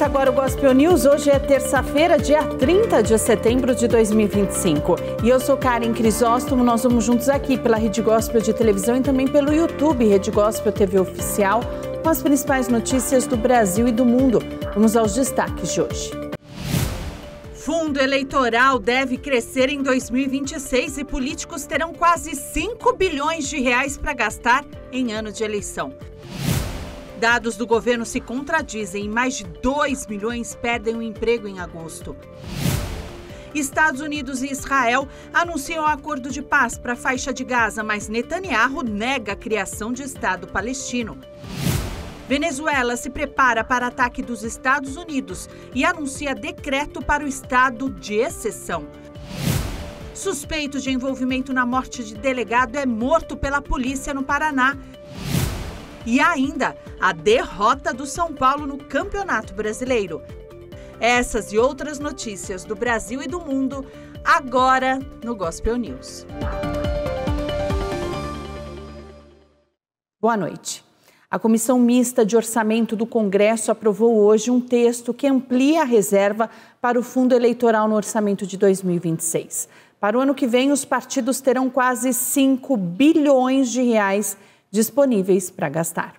Começa agora o Gospel News. Hoje é terça-feira, dia 30 de setembro de 2025. E eu sou Karen Crisóstomo. Nós vamos juntos aqui pela Rede Gospel de televisão e também pelo YouTube, Rede Gospel TV Oficial, com as principais notícias do Brasil e do mundo. Vamos aos destaques de hoje. Fundo eleitoral deve crescer em 2026 e políticos terão quase 5 bilhões de reais para gastar em ano de eleição. Dados do governo se contradizem e mais de 2 milhões perdem o emprego em agosto. Estados Unidos e Israel anunciam acordo de paz para a faixa de Gaza, mas Netanyahu nega a criação de Estado palestino. Venezuela se prepara para ataque dos Estados Unidos e anuncia decreto para o estado de exceção. Suspeito de envolvimento na morte de delegado é morto pela polícia no Paraná. E ainda, a derrota do São Paulo no Campeonato Brasileiro. Essas e outras notícias do Brasil e do mundo, agora no Gospel News. Boa noite. A Comissão Mista de Orçamento do Congresso aprovou hoje um texto que amplia a reserva para o fundo eleitoral no orçamento de 2026. Para o ano que vem, os partidos terão quase 5 bilhões de reais disponíveis para gastar.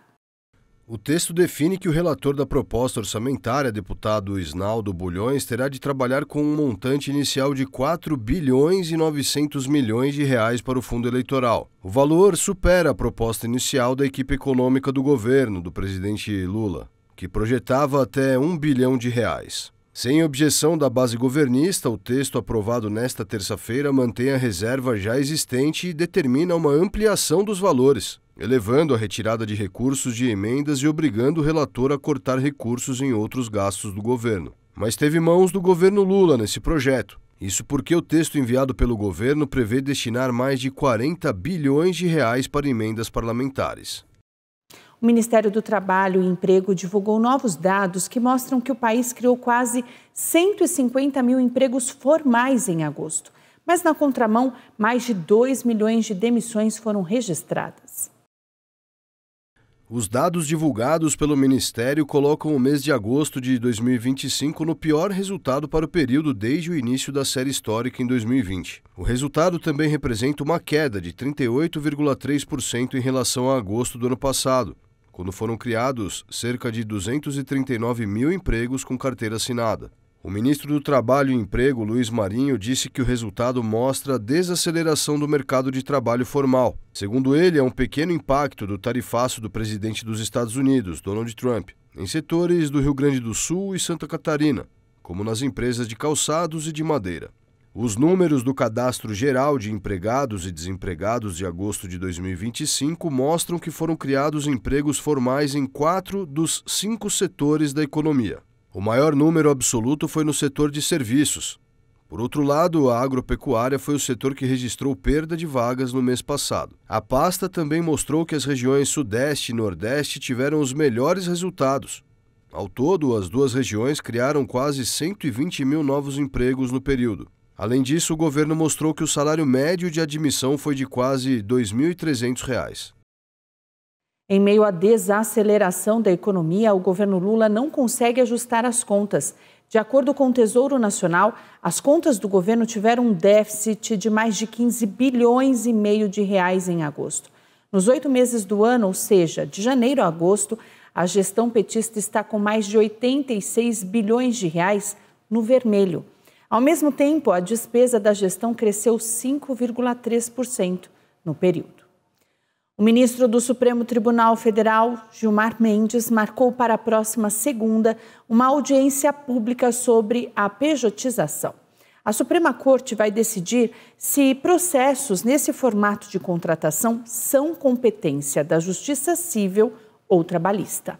O texto define que o relator da proposta orçamentária, deputado Isnaldo Bulhões, terá de trabalhar com um montante inicial de 4 bilhões e 900 milhões de reais para o fundo eleitoral. O valor supera a proposta inicial da equipe econômica do governo, do presidente Lula, que projetava até 1 bilhão de reais. Sem objeção da base governista, o texto aprovado nesta terça-feira mantém a reserva já existente e determina uma ampliação dos valores, elevando a retirada de recursos de emendas e obrigando o relator a cortar recursos em outros gastos do governo. Mas teve mãos do governo Lula nesse projeto. Isso porque o texto enviado pelo governo prevê destinar mais de 40 bilhões de reais para emendas parlamentares. O Ministério do Trabalho e Emprego divulgou novos dados que mostram que o país criou quase 150 mil empregos formais em agosto. Mas, na contramão, mais de 2 milhões de demissões foram registradas. Os dados divulgados pelo Ministério colocam o mês de agosto de 2025 no pior resultado para o período desde o início da série histórica em 2020. O resultado também representa uma queda de 38,3% em relação a agosto do ano passado, quando foram criados cerca de 239 mil empregos com carteira assinada. O ministro do Trabalho e Emprego, Luiz Marinho, disse que o resultado mostra a desaceleração do mercado de trabalho formal. Segundo ele, é um pequeno impacto do tarifaço do presidente dos Estados Unidos, Donald Trump, em setores do Rio Grande do Sul e Santa Catarina, como nas empresas de calçados e de madeira. Os números do Cadastro Geral de Empregados e Desempregados de agosto de 2025 mostram que foram criados empregos formais em 4 dos 5 setores da economia. O maior número absoluto foi no setor de serviços. Por outro lado, a agropecuária foi o setor que registrou perda de vagas no mês passado. A pasta também mostrou que as regiões Sudeste e Nordeste tiveram os melhores resultados. Ao todo, as duas regiões criaram quase 120 mil novos empregos no período. Além disso, o governo mostrou que o salário médio de admissão foi de quase R$ 2.300. Em meio à desaceleração da economia, o governo Lula não consegue ajustar as contas. De acordo com o Tesouro Nacional, as contas do governo tiveram um déficit de mais de 15 bilhões e meio de reais em agosto. Nos 8 meses do ano, ou seja, de janeiro a agosto, a gestão petista está com mais de 86 bilhões de reais no vermelho. Ao mesmo tempo, a despesa da gestão cresceu 5,3% no período. O ministro do Supremo Tribunal Federal, Gilmar Mendes, marcou para a próxima segunda uma audiência pública sobre a pejotização. A Suprema Corte vai decidir se processos nesse formato de contratação são competência da Justiça Civil ou trabalhista.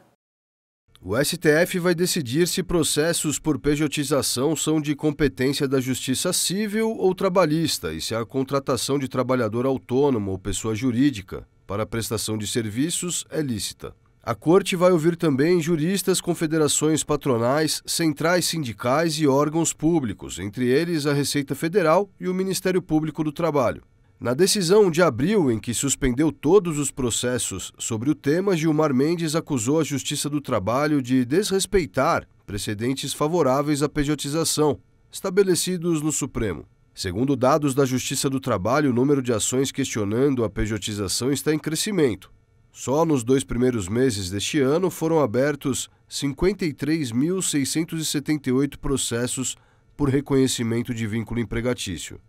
O STF vai decidir se processos por pejotização são de competência da Justiça Civil ou trabalhista e se a contratação de trabalhador autônomo ou pessoa jurídica para prestação de serviços é lícita. A Corte vai ouvir também juristas, confederações patronais, centrais sindicais e órgãos públicos, entre eles a Receita Federal e o Ministério Público do Trabalho. Na decisão de abril, em que suspendeu todos os processos sobre o tema, Gilmar Mendes acusou a Justiça do Trabalho de desrespeitar precedentes favoráveis à pejotização, estabelecidos no Supremo. Segundo dados da Justiça do Trabalho, o número de ações questionando a pejotização está em crescimento. Só nos 2 primeiros meses deste ano foram abertos 53.678 processos por reconhecimento de vínculo empregatício.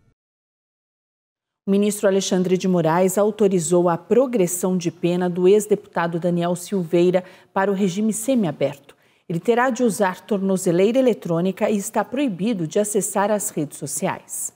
O ministro Alexandre de Moraes autorizou a progressão de pena do ex-deputado Daniel Silveira para o regime semiaberto. Ele terá de usar tornozeleira eletrônica e está proibido de acessar as redes sociais.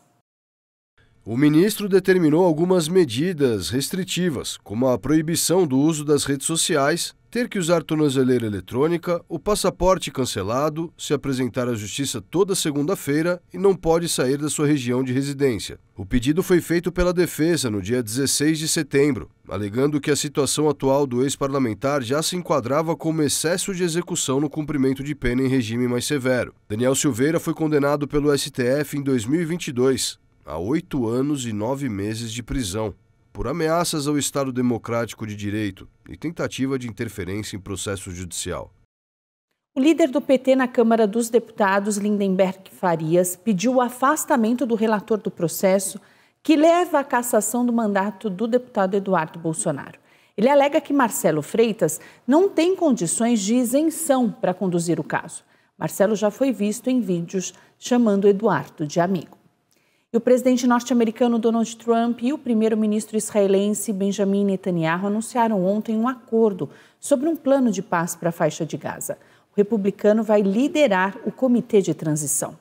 O ministro determinou algumas medidas restritivas, como a proibição do uso das redes sociais, ter que usar tornozeleira eletrônica, o passaporte cancelado, se apresentar à justiça toda segunda-feira e não pode sair da sua região de residência. O pedido foi feito pela defesa no dia 16 de setembro, alegando que a situação atual do ex-parlamentar já se enquadrava como excesso de execução no cumprimento de pena em regime mais severo. Daniel Silveira foi condenado pelo STF em 2022 a 8 anos e 9 meses de prisão, por ameaças ao Estado Democrático de Direito e tentativa de interferência em processo judicial. O líder do PT na Câmara dos Deputados, Lindenberg Farias, pediu o afastamento do relator do processo que leva à cassação do mandato do deputado Eduardo Bolsonaro. Ele alega que Marcelo Freitas não tem condições de isenção para conduzir o caso. Marcelo já foi visto em vídeos chamando Eduardo de amigo. E o presidente norte-americano Donald Trump e o primeiro-ministro israelense Benjamin Netanyahu anunciaram ontem um acordo sobre um plano de paz para a faixa de Gaza. O republicano vai liderar o comitê de transição.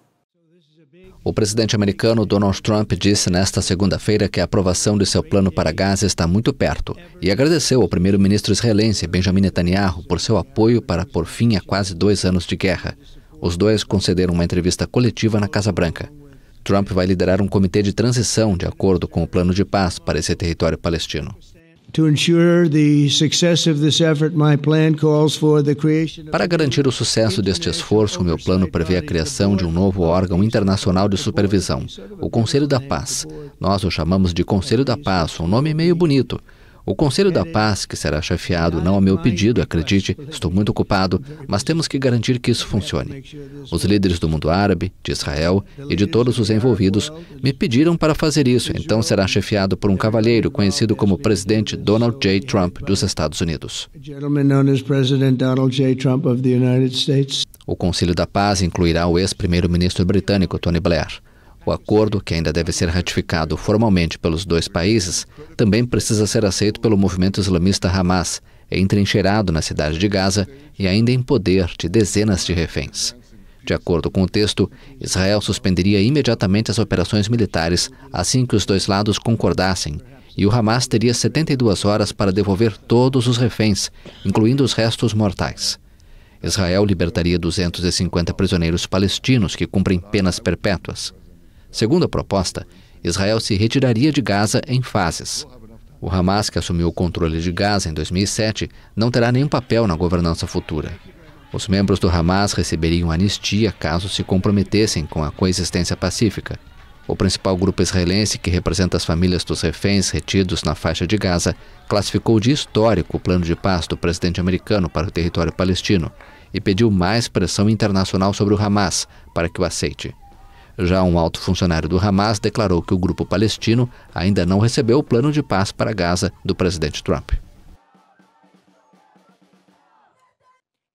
O presidente americano Donald Trump disse nesta segunda-feira que a aprovação de seu plano para Gaza está muito perto e agradeceu ao primeiro-ministro israelense Benjamin Netanyahu por seu apoio para pôr fim a quase 2 anos de guerra. Os dois concederam uma entrevista coletiva na Casa Branca. Trump vai liderar um comitê de transição de acordo com o plano de paz para esse território palestino. Para garantir o sucesso deste esforço, o meu plano prevê a criação de um novo órgão internacional de supervisão, o Conselho da Paz. Nós o chamamos de Conselho da Paz, um nome meio bonito. O Conselho da Paz, que será chefiado não ao meu pedido, acredite, estou muito ocupado, mas temos que garantir que isso funcione. Os líderes do mundo árabe, de Israel e de todos os envolvidos me pediram para fazer isso, então será chefiado por um cavalheiro conhecido como Presidente Donald J. Trump dos Estados Unidos. O Conselho da Paz incluirá o ex-primeiro-ministro britânico Tony Blair. O acordo, que ainda deve ser ratificado formalmente pelos 2 países, também precisa ser aceito pelo movimento islamista Hamas, entrincheirado na cidade de Gaza e ainda em poder de dezenas de reféns. De acordo com o texto, Israel suspenderia imediatamente as operações militares assim que os 2 lados concordassem, e o Hamas teria 72 horas para devolver todos os reféns, incluindo os restos mortais. Israel libertaria 250 prisioneiros palestinos que cumprem penas perpétuas. Segundo a proposta, Israel se retiraria de Gaza em fases. O Hamas, que assumiu o controle de Gaza em 2007, não terá nenhum papel na governança futura. Os membros do Hamas receberiam anistia caso se comprometessem com a coexistência pacífica. O principal grupo israelense, que representa as famílias dos reféns retidos na faixa de Gaza, classificou de histórico o plano de paz do presidente americano para o território palestino e pediu mais pressão internacional sobre o Hamas para que o aceite. Já um alto funcionário do Hamas declarou que o grupo palestino ainda não recebeu o plano de paz para Gaza do presidente Trump.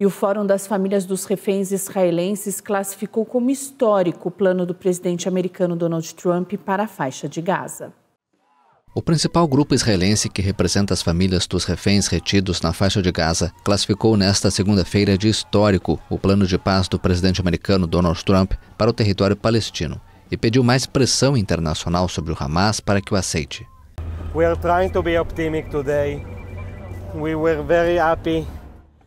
E o Fórum das Famílias dos Reféns Israelenses classificou como histórico o plano do presidente americano Donald Trump para a faixa de Gaza. O principal grupo israelense que representa as famílias dos reféns retidos na faixa de Gaza classificou nesta segunda-feira de histórico o plano de paz do presidente americano Donald Trump para o território palestino e pediu mais pressão internacional sobre o Hamas para que o aceite. We are trying to be optimistic today. We were very happy.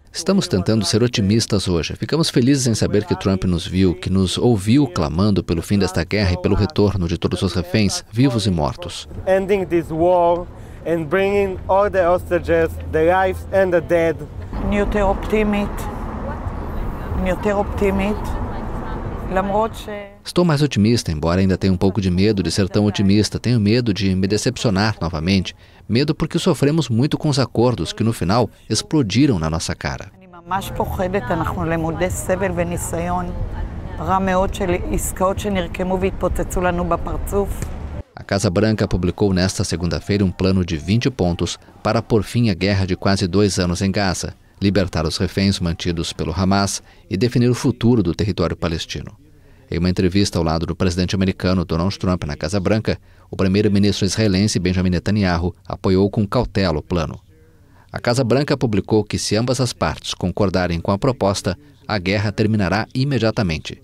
Estamos tentando ser otimistas hoje. Ficamos felizes em saber que Trump nos viu, que nos ouviu clamando pelo fim desta guerra e pelo retorno de todos os reféns, vivos e mortos. Ending this war and bringing all the hostages, the lives and the dead. Estou mais otimista, embora ainda tenha um pouco de medo de ser tão otimista. Tenho medo de me decepcionar novamente. Medo porque sofremos muito com os acordos que, no final, explodiram na nossa cara. ממש פוחדת, אנחנו למודי סבל וניסיון רע מאוד של עסקאות שנרקמו והתפוצצו לנו בפרצוף. A Casa Branca publicou nesta segunda-feira um plano de 20 pontos para pôr fim à guerra de quase 2 anos em Gaza, libertar os reféns mantidos pelo Hamas e definir o futuro do território palestino. Em uma entrevista ao lado do presidente americano Donald Trump na Casa Branca, o primeiro-ministro israelense Benjamin Netanyahu apoiou com cautela o plano. A Casa Branca publicou que, se ambas as partes concordarem com a proposta, a guerra terminará imediatamente.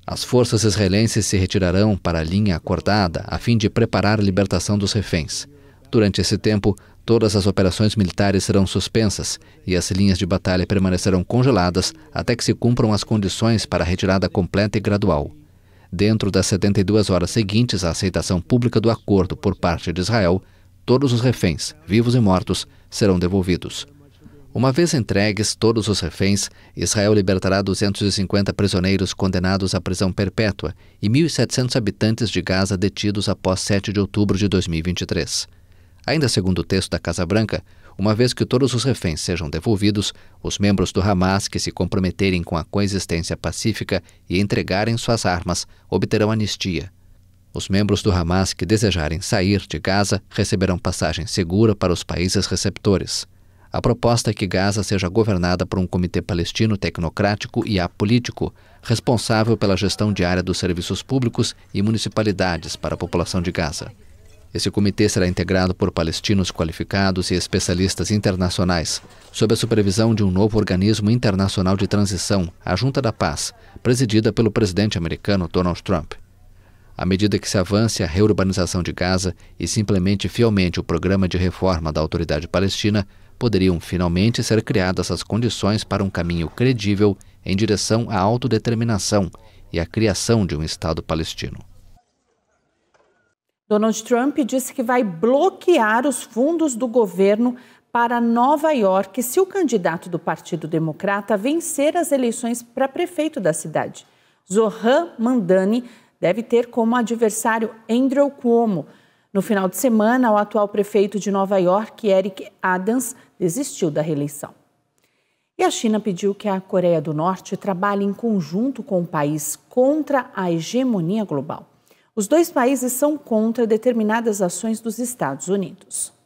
As forças israelenses se retirarão para a linha acordada a fim de preparar a libertação dos reféns. Durante esse tempo, todas as operações militares serão suspensas e as linhas de batalha permanecerão congeladas até que se cumpram as condições para a retirada completa e gradual. Dentro das 72 horas seguintes à aceitação pública do acordo por parte de Israel, todos os reféns, vivos e mortos, serão devolvidos. Uma vez entregues todos os reféns, Israel libertará 250 prisioneiros condenados à prisão perpétua e 1.700 habitantes de Gaza detidos após 7 de outubro de 2023. Ainda segundo o texto da Casa Branca, uma vez que todos os reféns sejam devolvidos, os membros do Hamas que se comprometerem com a coexistência pacífica e entregarem suas armas obterão anistia. Os membros do Hamas que desejarem sair de Gaza receberão passagem segura para os países receptores. A proposta é que Gaza seja governada por um comitê palestino tecnocrático e apolítico, responsável pela gestão diária dos serviços públicos e municipalidades para a população de Gaza. Esse comitê será integrado por palestinos qualificados e especialistas internacionais, sob a supervisão de um novo organismo internacional de transição, a Junta da Paz, presidida pelo presidente americano Donald Trump. À medida que se avance a reurbanização de Gaza e se implemente fielmente o programa de reforma da Autoridade Palestina, poderiam finalmente ser criadas as condições para um caminho credível em direção à autodeterminação e à criação de um Estado palestino. Donald Trump disse que vai bloquear os fundos do governo para Nova York se o candidato do Partido Democrata vencer as eleições para prefeito da cidade. Zohran Mamdani deve ter como adversário Andrew Cuomo. No final de semana, o atual prefeito de Nova York, Eric Adams, desistiu da reeleição. E a China pediu que a Coreia do Norte trabalhe em conjunto com o país contra a hegemonia global. Os dois países são contra determinadas ações dos Estados Unidos.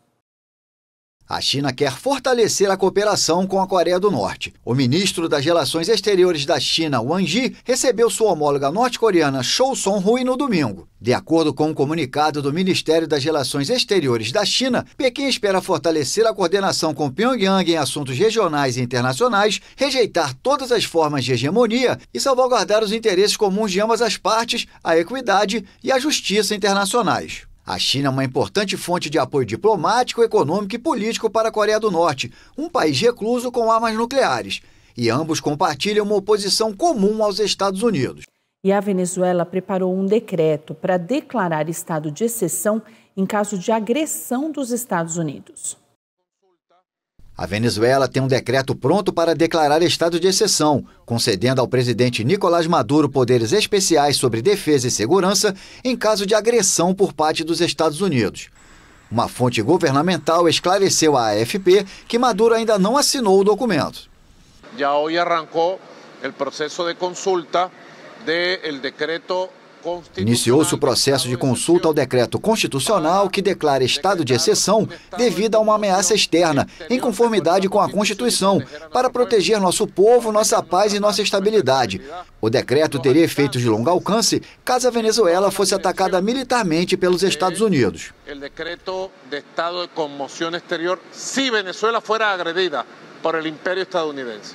A China quer fortalecer a cooperação com a Coreia do Norte. O ministro das Relações Exteriores da China, Wang Yi, recebeu sua homóloga norte-coreana Choe Son-hui no domingo. De acordo com um comunicado do Ministério das Relações Exteriores da China, Pequim espera fortalecer a coordenação com Pyongyang em assuntos regionais e internacionais, rejeitar todas as formas de hegemonia e salvaguardar os interesses comuns de ambas as partes, a equidade e a justiça internacionais. A China é uma importante fonte de apoio diplomático, econômico e político para a Coreia do Norte, um país recluso com armas nucleares. E ambos compartilham uma oposição comum aos Estados Unidos. E a Venezuela preparou um decreto para declarar estado de exceção em caso de agressão dos Estados Unidos. A Venezuela tem um decreto pronto para declarar estado de exceção, concedendo ao presidente Nicolás Maduro poderes especiais sobre defesa e segurança em caso de agressão por parte dos Estados Unidos. Uma fonte governamental esclareceu à AFP que Maduro ainda não assinou o documento. Já hoje arrancou o processo de consulta do decreto. Iniciou-se o processo de consulta ao decreto constitucional que declara estado de exceção devido a uma ameaça externa, em conformidade com a Constituição, para proteger nosso povo, nossa paz e nossa estabilidade. O decreto teria efeitos de longo alcance caso a Venezuela fosse atacada militarmente pelos Estados Unidos. O decreto de estado de conmoção exterior se Venezuela fosse agredida por el Império Estadunidense.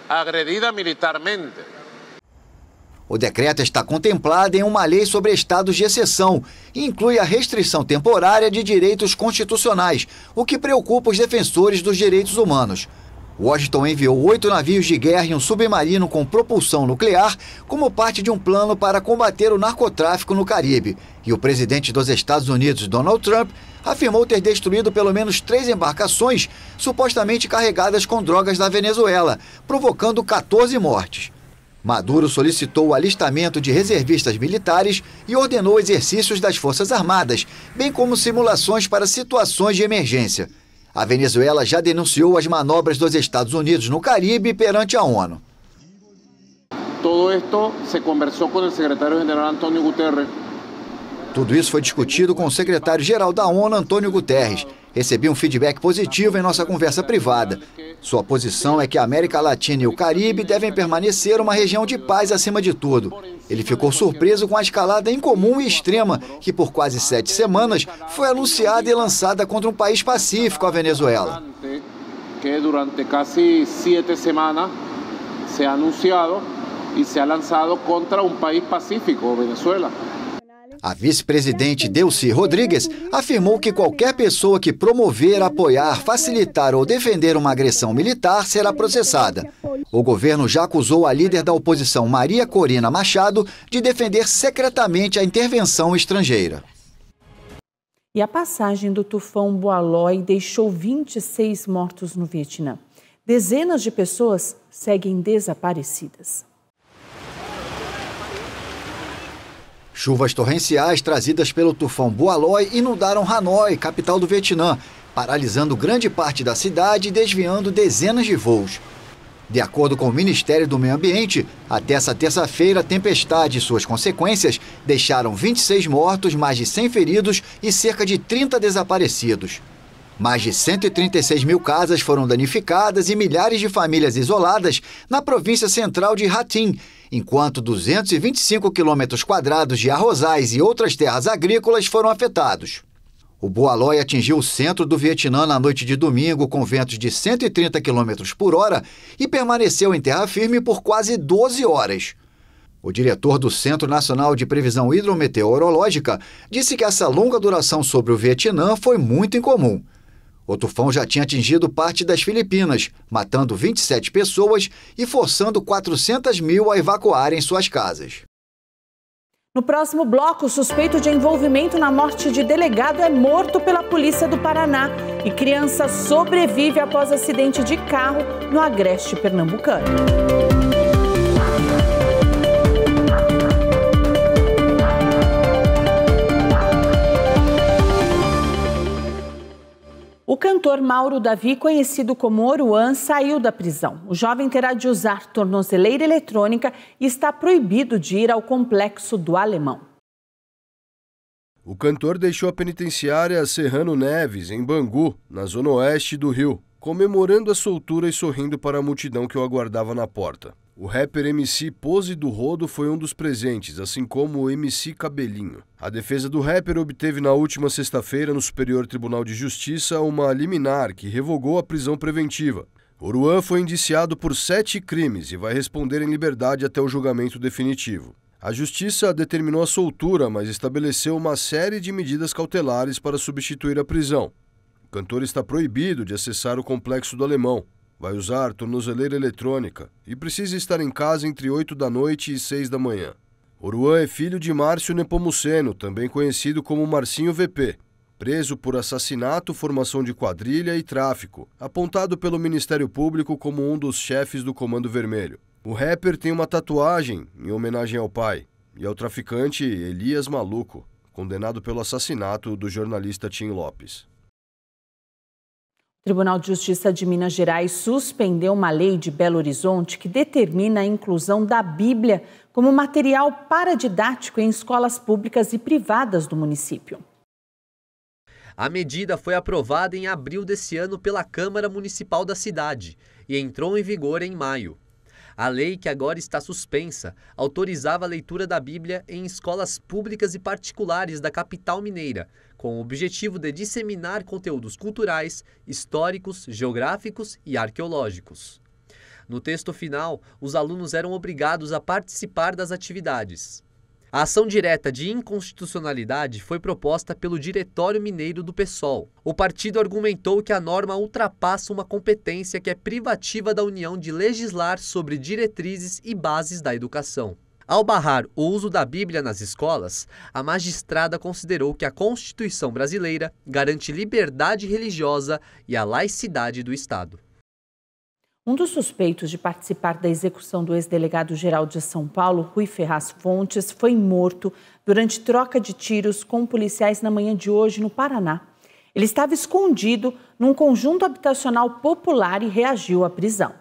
Agredida militarmente. O decreto está contemplado em uma lei sobre estados de exceção e inclui a restrição temporária de direitos constitucionais, o que preocupa os defensores dos direitos humanos. Washington enviou 8 navios de guerra e um submarino com propulsão nuclear como parte de um plano para combater o narcotráfico no Caribe. E o presidente dos Estados Unidos, Donald Trump, afirmou ter destruído pelo menos 3 embarcações supostamente carregadas com drogas da Venezuela, provocando 14 mortes. Maduro solicitou o alistamento de reservistas militares e ordenou exercícios das Forças Armadas, bem como simulações para situações de emergência. A Venezuela já denunciou as manobras dos Estados Unidos no Caribe perante a ONU. Todo esto se conversó con el secretario-general Antonio Guterres. Tudo isso foi discutido com o secretário-geral da ONU, Antônio Guterres. Recebi um feedback positivo em nossa conversa privada. Sua posição é que a América Latina e o Caribe devem permanecer uma região de paz acima de tudo. Ele ficou surpreso com a escalada incomum e extrema que, por quase 7 semanas, foi anunciada e lançada contra um país pacífico, a Venezuela. Que durante casi 7 semanas se ha anunciado e se ha lançado contra um país pacífico, Venezuela. A vice-presidente Delcy Rodrigues afirmou que qualquer pessoa que promover, apoiar, facilitar ou defender uma agressão militar será processada. O governo já acusou a líder da oposição, Maria Corina Machado, de defender secretamente a intervenção estrangeira. E a passagem do tufão Boaloi deixou 26 mortos no Vietnã. Dezenas de pessoas seguem desaparecidas. Chuvas torrenciais trazidas pelo tufão Boaloi inundaram Hanoi, capital do Vietnã, paralisando grande parte da cidade e desviando dezenas de voos. De acordo com o Ministério do Meio Ambiente, até essa terça-feira, a tempestade e suas consequências deixaram 26 mortos, mais de 100 feridos e cerca de 30 desaparecidos. Mais de 136 mil casas foram danificadas e milhares de famílias isoladas na província central de Ha Tinh, enquanto 225 quilômetros quadrados de arrozais e outras terras agrícolas foram afetados. O Boaloi atingiu o centro do Vietnã na noite de domingo com ventos de 130 km por hora e permaneceu em terra firme por quase 12 horas. O diretor do Centro Nacional de Previsão Hidrometeorológica disse que essa longa duração sobre o Vietnã foi muito incomum. O tufão já tinha atingido parte das Filipinas, matando 27 pessoas e forçando 400 mil a evacuarem suas casas. No próximo bloco, o suspeito de envolvimento na morte de delegado é morto pela polícia do Paraná e criança sobrevive após acidente de carro no Agreste pernambucano. O cantor Mauro Davi, conhecido como Oruan, saiu da prisão. O jovem terá de usar tornozeleira eletrônica e está proibido de ir ao complexo do Alemão. O cantor deixou a penitenciária Serrano Neves, em Bangu, na zona oeste do Rio, comemorando a soltura e sorrindo para a multidão que o aguardava na porta. O rapper MC Pose do Rodo foi um dos presentes, assim como o MC Cabelinho. A defesa do rapper obteve na última sexta-feira no Superior Tribunal de Justiça uma liminar que revogou a prisão preventiva. Oruan foi indiciado por 7 crimes e vai responder em liberdade até o julgamento definitivo. A Justiça determinou a soltura, mas estabeleceu uma série de medidas cautelares para substituir a prisão. O cantor está proibido de acessar o complexo do Alemão. Vai usar tornozeleira eletrônica e precisa estar em casa entre 8 da noite e 6 da manhã. Oruan é filho de Márcio Nepomuceno, também conhecido como Marcinho VP, preso por assassinato, formação de quadrilha e tráfico, apontado pelo Ministério Público como um dos chefes do Comando Vermelho. O rapper tem uma tatuagem em homenagem ao pai e ao traficante Elias Maluco, condenado pelo assassinato do jornalista Tim Lopes. O Tribunal de Justiça de Minas Gerais suspendeu uma lei de Belo Horizonte que determina a inclusão da Bíblia como material paradidático em escolas públicas e privadas do município. A medida foi aprovada em abril desse ano pela Câmara Municipal da cidade e entrou em vigor em maio. A lei, que agora está suspensa, autorizava a leitura da Bíblia em escolas públicas e particulares da capital mineira, com o objetivo de disseminar conteúdos culturais, históricos, geográficos e arqueológicos. No texto final, os alunos eram obrigados a participar das atividades. A ação direta de inconstitucionalidade foi proposta pelo Diretório Mineiro do PSOL. O partido argumentou que a norma ultrapassa uma competência que é privativa da União de legislar sobre diretrizes e bases da educação. Ao barrar o uso da Bíblia nas escolas, a magistrada considerou que a Constituição brasileira garante liberdade religiosa e a laicidade do Estado. Um dos suspeitos de participar da execução do ex-delegado-geral de São Paulo, Rui Ferraz Fontes, foi morto durante troca de tiros com policiais na manhã de hoje no Paraná. Ele estava escondido num conjunto habitacional popular e reagiu à prisão.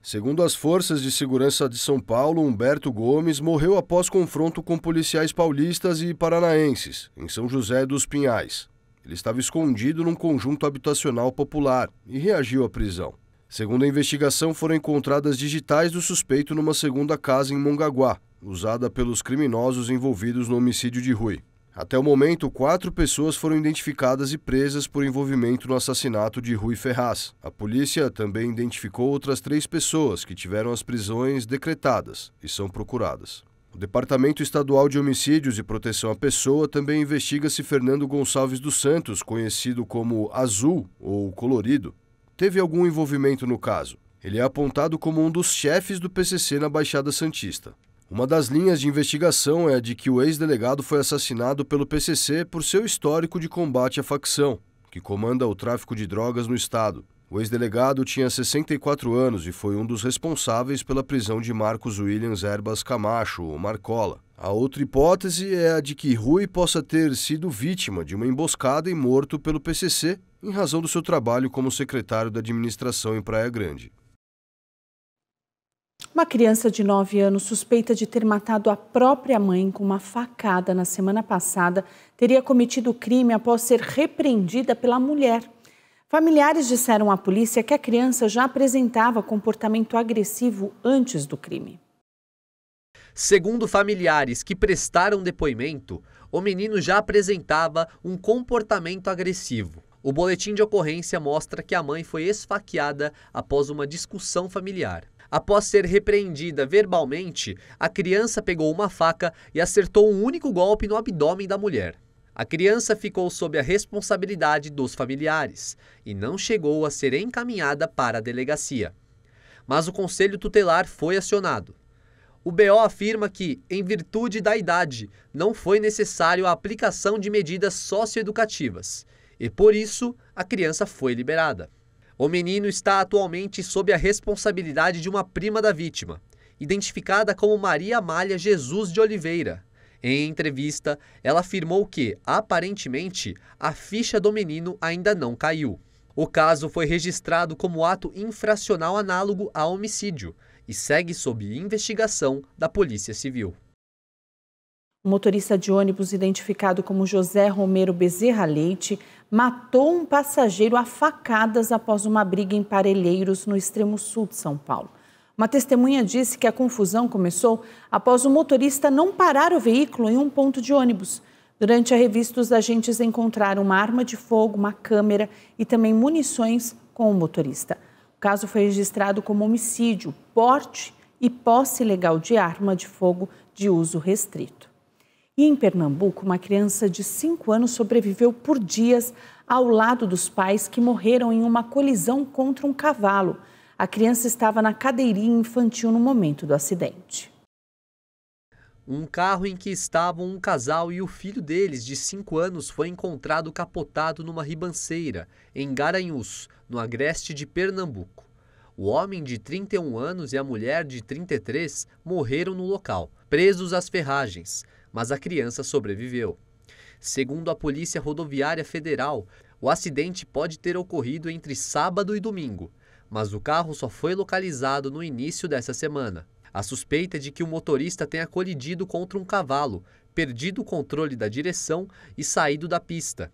Segundo as forças de segurança de São Paulo, Humberto Gomes morreu após confronto com policiais paulistas e paranaenses, em São José dos Pinhais. Ele estava escondido num conjunto habitacional popular e reagiu à prisão. Segundo a investigação, foram encontradas digitais do suspeito numa segunda casa em Mongaguá, usada pelos criminosos envolvidos no homicídio de Rui. Até o momento, 4 pessoas foram identificadas e presas por envolvimento no assassinato de Rui Ferraz. A polícia também identificou outras 3 pessoas que tiveram as prisões decretadas e são procuradas. O Departamento Estadual de Homicídios e Proteção à Pessoa também investiga se Fernando Gonçalves dos Santos, conhecido como Azul ou Colorido, teve algum envolvimento no caso. Ele é apontado como um dos chefes do PCC na Baixada Santista. Uma das linhas de investigação é a de que o ex-delegado foi assassinado pelo PCC por seu histórico de combate à facção, que comanda o tráfico de drogas no estado. O ex-delegado tinha 64 anos e foi um dos responsáveis pela prisão de Marcos Williams Erbas Camacho, ou Marcola. A outra hipótese é a de que Rui possa ter sido vítima de uma emboscada e morto pelo PCC em razão do seu trabalho como secretário da administração em Praia Grande. Uma criança de 9 anos suspeita de ter matado a própria mãe com uma facada na semana passada teria cometido o crime após ser repreendida pela mulher. Familiares disseram à polícia que a criança já apresentava comportamento agressivo antes do crime. Segundo familiares que prestaram depoimento, o menino já apresentava um comportamento agressivo. O boletim de ocorrência mostra que a mãe foi esfaqueada após uma discussão familiar. Após ser repreendida verbalmente, a criança pegou uma faca e acertou um único golpe no abdômen da mulher. A criança ficou sob a responsabilidade dos familiares e não chegou a ser encaminhada para a delegacia. Mas o conselho tutelar foi acionado. O BO afirma que, em virtude da idade, não foi necessário a aplicação de medidas socioeducativas e, por isso, a criança foi liberada. O menino está atualmente sob a responsabilidade de uma prima da vítima, identificada como Maria Amália Jesus de Oliveira. Em entrevista, ela afirmou que, aparentemente, a ficha do menino ainda não caiu. O caso foi registrado como ato infracional análogo a homicídio e segue sob investigação da Polícia Civil. O motorista de ônibus, identificado como José Romero Bezerra Leite, matou um passageiro a facadas após uma briga em Parelheiros, no extremo sul de São Paulo. Uma testemunha disse que a confusão começou após o motorista não parar o veículo em um ponto de ônibus. Durante a revista, os agentes encontraram uma arma de fogo, uma câmera e também munições com o motorista. O caso foi registrado como homicídio, porte e posse ilegal de arma de fogo de uso restrito. E em Pernambuco, uma criança de 5 anos sobreviveu por dias ao lado dos pais que morreram em uma colisão contra um cavalo. A criança estava na cadeirinha infantil no momento do acidente. Um carro em que estavam um casal e o filho deles, de 5 anos, foi encontrado capotado numa ribanceira, em Garanhuns, no agreste de Pernambuco. O homem de 31 anos e a mulher de 33 morreram no local, presos às ferragens, mas a criança sobreviveu. Segundo a Polícia Rodoviária Federal, o acidente pode ter ocorrido entre sábado e domingo, mas o carro só foi localizado no início dessa semana. A suspeita é de que o motorista tenha colidido contra um cavalo, perdido o controle da direção e saído da pista.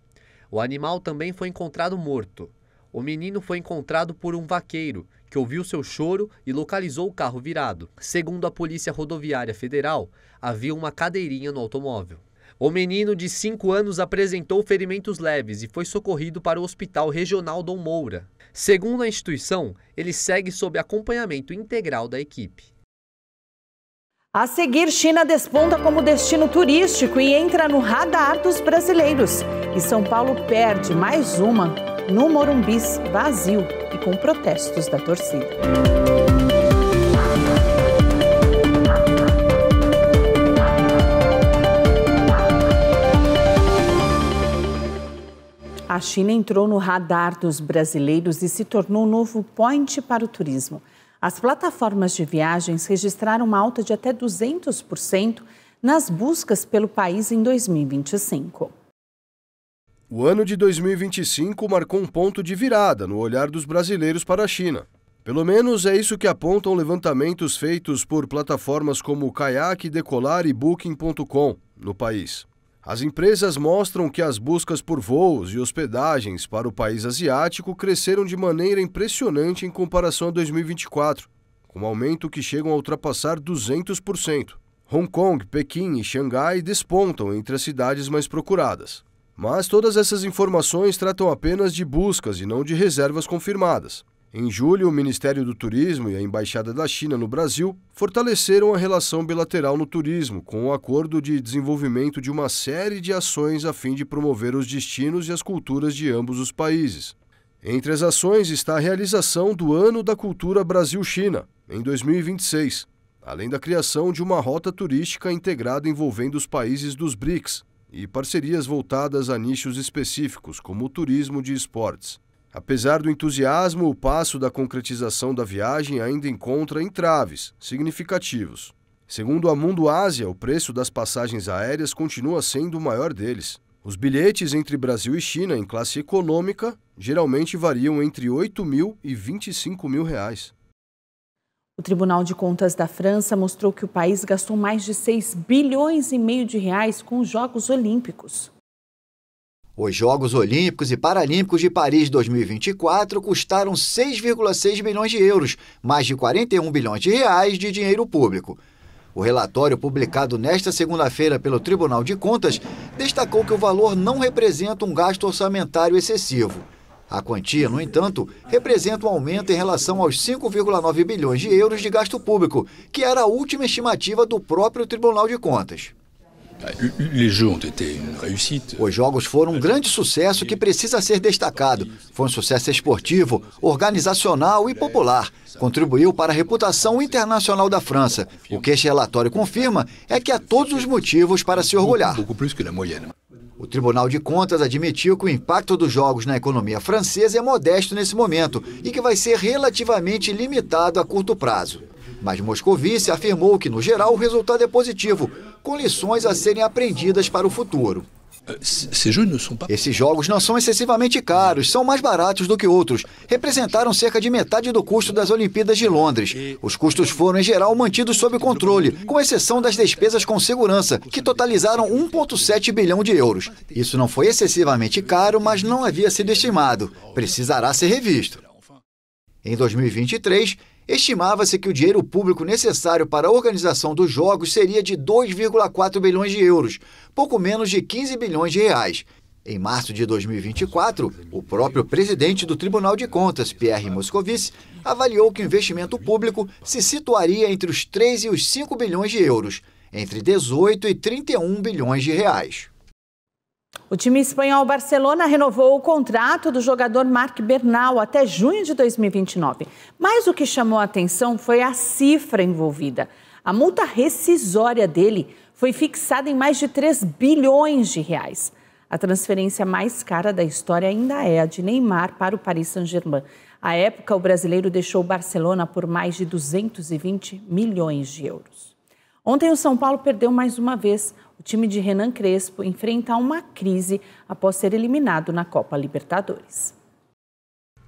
O animal também foi encontrado morto. O menino foi encontrado por um vaqueiro, que ouviu seu choro e localizou o carro virado. Segundo a Polícia Rodoviária Federal, havia uma cadeirinha no automóvel. O menino de 5 anos apresentou ferimentos leves e foi socorrido para o Hospital Regional Dom Moura. Segundo a instituição, ele segue sob acompanhamento integral da equipe. A seguir, China desponta como destino turístico e entra no radar dos brasileiros. E São Paulo perde mais uma no Morumbi vazio e com protestos da torcida. A China entrou no radar dos brasileiros e se tornou um novo point para o turismo. As plataformas de viagens registraram uma alta de até 200% nas buscas pelo país em 2025. O ano de 2025 marcou um ponto de virada no olhar dos brasileiros para a China. Pelo menos é isso que apontam levantamentos feitos por plataformas como Kayak, Decolar e Booking.com no país. As empresas mostram que as buscas por voos e hospedagens para o país asiático cresceram de maneira impressionante em comparação a 2024, com um aumento que chegam a ultrapassar 200%. Hong Kong, Pequim e Xangai despontam entre as cidades mais procuradas. Mas todas essas informações tratam apenas de buscas e não de reservas confirmadas. Em julho, o Ministério do Turismo e a Embaixada da China no Brasil fortaleceram a relação bilateral no turismo com o acordo de desenvolvimento de uma série de ações a fim de promover os destinos e as culturas de ambos os países. Entre as ações está a realização do Ano da Cultura Brasil-China, em 2026, além da criação de uma rota turística integrada envolvendo os países dos BRICS e parcerias voltadas a nichos específicos, como o turismo de esportes. Apesar do entusiasmo, o passo da concretização da viagem ainda encontra entraves significativos. Segundo a Mundo Ásia, o preço das passagens aéreas continua sendo o maior deles. Os bilhetes entre Brasil e China em classe econômica geralmente variam entre R$ 8.000 e R$ 25.000. O Tribunal de Contas da França mostrou que o país gastou mais de 6,5 bilhões de reais com os Jogos Olímpicos. Os Jogos Olímpicos e Paralímpicos de Paris 2024 custaram 6,6 bilhões de euros, mais de 41 bilhões de reais de dinheiro público. O relatório publicado nesta segunda-feira pelo Tribunal de Contas destacou que o valor não representa um gasto orçamentário excessivo. A quantia, no entanto, representa um aumento em relação aos 5,9 bilhões de euros de gasto público, que era a última estimativa do próprio Tribunal de Contas. Os Jogos foram um grande sucesso que precisa ser destacado. Foi um sucesso esportivo, organizacional e popular. Contribuiu para a reputação internacional da França. O que este relatório confirma é que há todos os motivos para se orgulhar. O Tribunal de Contas admitiu que o impacto dos Jogos na economia francesa é modesto nesse momento e que vai ser relativamente limitado a curto prazo. Mas Moscovici afirmou que, no geral, o resultado é positivo, com lições a serem aprendidas para o futuro. Esses jogos não são excessivamente caros, são mais baratos do que outros. Representaram cerca de metade do custo das Olimpíadas de Londres. Os custos foram, em geral, mantidos sob controle, com exceção das despesas com segurança, que totalizaram 1,7 bilhão de euros. Isso não foi excessivamente caro, mas não havia sido estimado. Precisará ser revisto. Em 2023, estimava-se que o dinheiro público necessário para a organização dos Jogos seria de 2,4 bilhões de euros, pouco menos de 15 bilhões de reais. Em março de 2024, o próprio presidente do Tribunal de Contas, Pierre Moscovici, avaliou que o investimento público se situaria entre os 3 e os 5 bilhões de euros, entre 18 e 31 bilhões de reais. O time espanhol Barcelona renovou o contrato do jogador Marc Bernal até junho de 2029. Mas o que chamou a atenção foi a cifra envolvida. A multa rescisória dele foi fixada em mais de 3 bilhões de reais. A transferência mais cara da história ainda é a de Neymar para o Paris Saint-Germain. À época, o brasileiro deixou o Barcelona por mais de 220 milhões de euros. Ontem o São Paulo perdeu mais uma vez. O time de Renan Crespo enfrenta uma crise após ser eliminado na Copa Libertadores.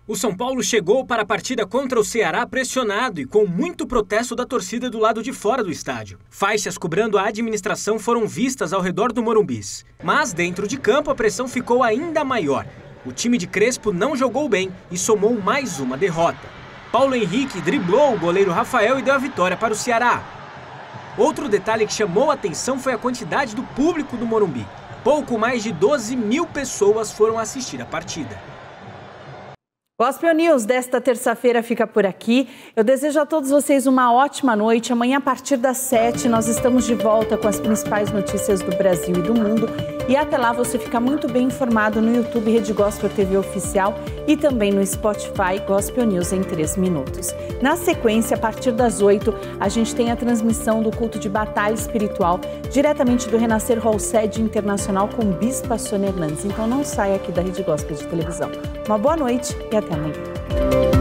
O São Paulo chegou para a partida contra o Ceará pressionado e com muito protesto da torcida do lado de fora do estádio. Faixas cobrando a administração foram vistas ao redor do Morumbis. Mas dentro de campo a pressão ficou ainda maior. O time de Crespo não jogou bem e somou mais uma derrota. Paulo Henrique driblou o goleiro Rafael e deu a vitória para o Ceará. Outro detalhe que chamou a atenção foi a quantidade do público do Morumbi. Pouco mais de 12 mil pessoas foram assistir a partida. Gospel News desta terça-feira fica por aqui. Eu desejo a todos vocês uma ótima noite. Amanhã, a partir das 7, nós estamos de volta com as principais notícias do Brasil e do mundo. E até lá você fica muito bem informado no YouTube Rede Gospel TV Oficial e também no Spotify Gospel News em 3 minutos. Na sequência, a partir das 8, a gente tem a transmissão do culto de batalha espiritual diretamente do Renascer Hall Sede Internacional com Bispa Sônia Hernandes. Então não saia aqui da Rede Gospel de televisão. Uma boa noite e até amanhã.